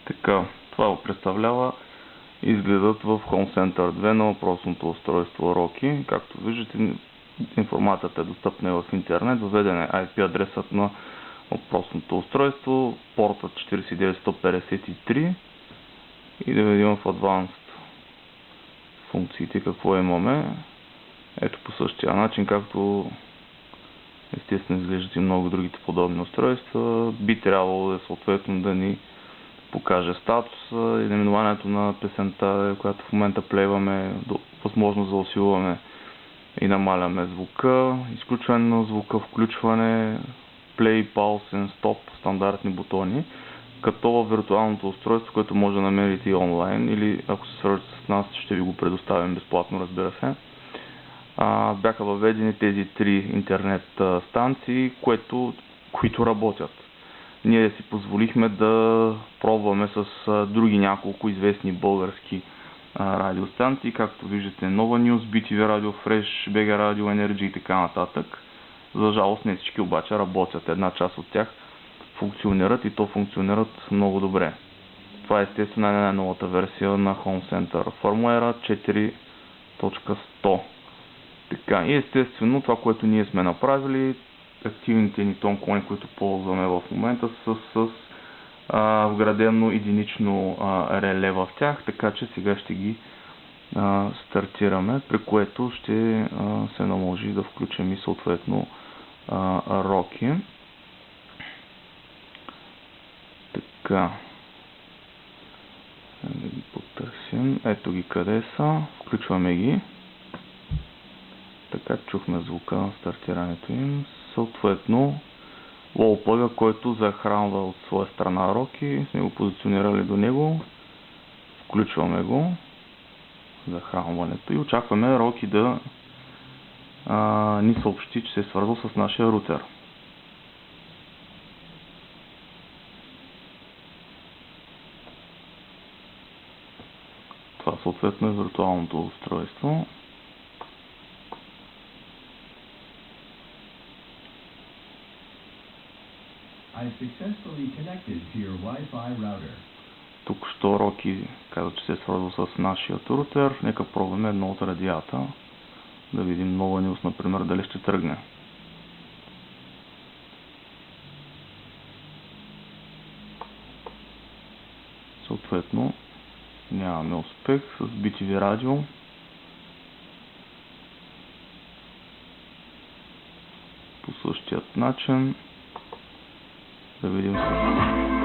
Така, това го представлява изгледът в Home Center 2 на въпросното устройство Rocky. Както виждате, информацията е достъпна в интернет, въведен е IP адресът на въпросното устройство, портът 49153 и да видим в Advanced функциите какво имаме. Ето по същия начин, както естествено изглеждат и много другите подобни устройства, би трябвало да съответно да ни покаже статуса и наименованието на песента, която в момента плейваме, възможност да усилваме и намаляме звука, изключване на звука, включване, play, pause and stop, стандартни бутони, като във виртуалното устройство, което може да намерите и онлайн, или ако се свържете с нас, ще ви го предоставим безплатно, разбира се. Бяха въведени тези 3 интернет станции, които работят. Ние си позволихме да пробваме с други няколко известни български радиостанции, както виждате Nova News, BTV Radio, Fresh, BG Radio, Energy и така нататък. За жалост не всички обаче работят. Една част от тях функционират и то функционират много добре. Това е естествено най-новата версия на Home Center Firmware 4.100. Така, и естествено това, което ние сме направили, активните ни тонкони, които ползваме в момента, са с вградено единично реле в тях, така че сега ще ги стартираме, при което ще се наложи да включим и съответно Rocky. Така, да ги потърсим. Ето ги къде са. Включваме ги. Така, чухме звука на стартирането им. Съответно, wall-plug, който захранва от своя страна Rocky, сме го позиционирали до него. Включваме го. Захранването и очакваме Rocky да ни съобщи, че се е свързал с нашия рутер. Това съответно е виртуалното устройство. Тук що Rocky каза, че се е свързал с нашия рутер. Нека пробваме едно от радията. Да видим Nova News, например, дали ще тръгне. Съответно, нямаме успех с BTV Radio. По същият начин. Да видим с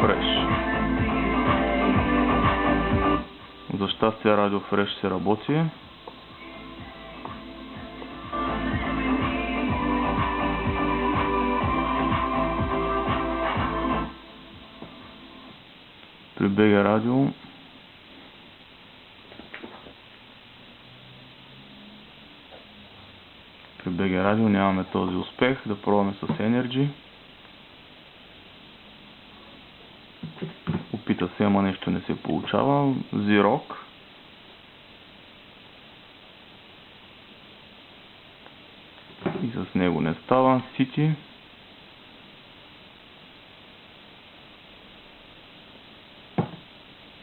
Fresh. За щастие радио Fresh се работи. При BG Radio нямаме този успех. Да пробваме с Energy. Опита се, ама нещо не се получава. Xerox. И с него не става. City.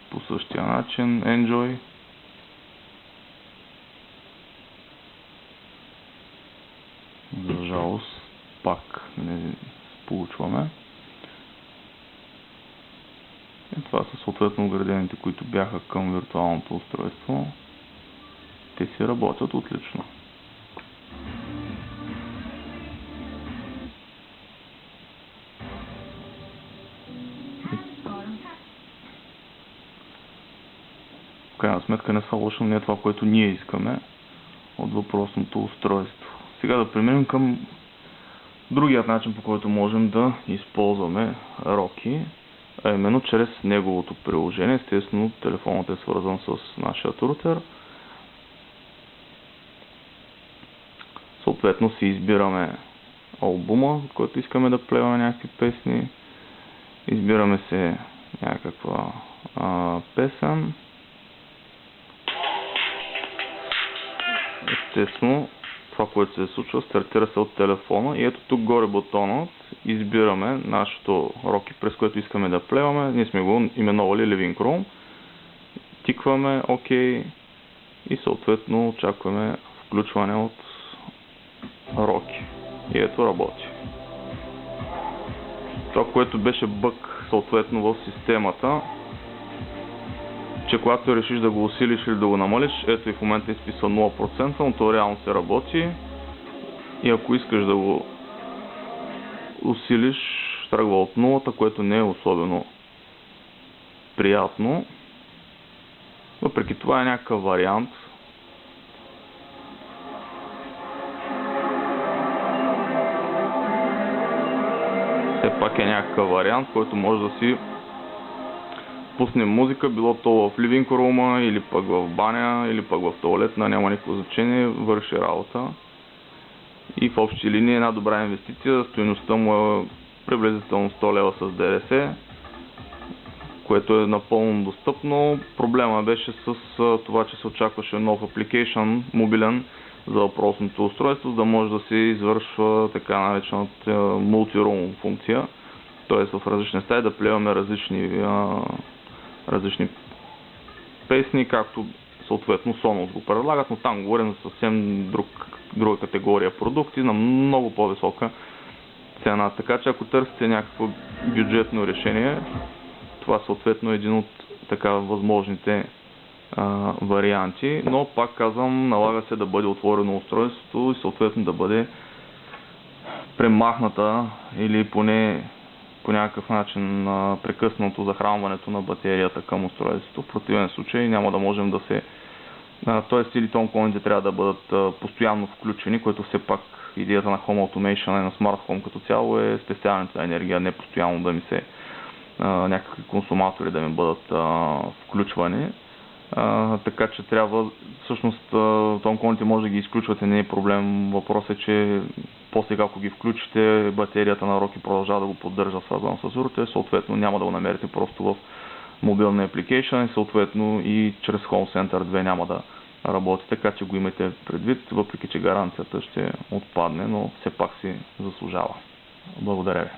По същия начин. Enjoy. За жалост пак не получваме. И това са съответно оградените, които бяха към виртуалното устройство. Те си работят отлично. В крайна сметка не са лошо, не е това, което ние искаме от въпросното устройство. Сега да преминем към другият начин, по който можем да използваме Rocky, а именно чрез неговото приложение. Естествено, телефонът е свързан с нашия рутер. Съответно си избираме албума, от който искаме да плеваме някакви песни. Избираме се някаква песен. Естествено, това, което се случва, стартира се от телефона и ето тук горе бутонът, избираме нашето Rocky, през което искаме да плеваме. Ние сме го именували Living Room. Тикваме ОК и съответно очакваме включване от Rocky. И ето работи. Това, което беше бък съответно в системата, че когато решиш да го усилиш или да го намалиш, ето и в момента изписва 0%, но то реално се работи. И ако искаш да го усилиш, тръгва от нулата, което не е особено приятно. Въпреки това е някакъв вариант. Все пак е някакъв вариант, който може да си пуснем музика, било то в living room или пък в баня, или пък в тоалетна, няма никакво значение, върши работа. И в общи линии е една добра инвестиция, стойността му е приблизително 100 лева с ДДС, което е напълно достъпно. Проблема беше с това, че се очакваше нов апликейшън, мобилен, за въпросното устройство, за да може да се извършва така наречената multi-room функция, т.е. в различни стаи да плеваме различни песни, както съответно Sonos го предлагат, но там говорим за съвсем друга категория продукти на много по-висока цена. Така че ако търсите някакво бюджетно решение, това съответно е един от така възможните варианти, но пак казвам, налага се да бъде отворено устройството и съответно да бъде премахната или поне по някакъв начин прекъснато захранването на батерията към устройството. В противен случай няма да можем да се... Т.е. или тонконите трябва да бъдат постоянно включени, което все пак идеята на Home Automation и на Smart Home като цяло е спестяването на енергия, не постоянно да ми се някакви консуматори да ми бъдат включвани. Така че трябва, всъщност тонконите може да ги изключвате, не е проблем. Въпросът е, че после ако ги включите, батерията на Rocky продължава да го поддържа свързано с рутер, съответно няма да го намерите просто в мобилния application и съответно и чрез Home Center 2 няма да работи, така че го имайте предвид, въпреки че гаранцията ще отпадне, но все пак си заслужава. Благодаря ви.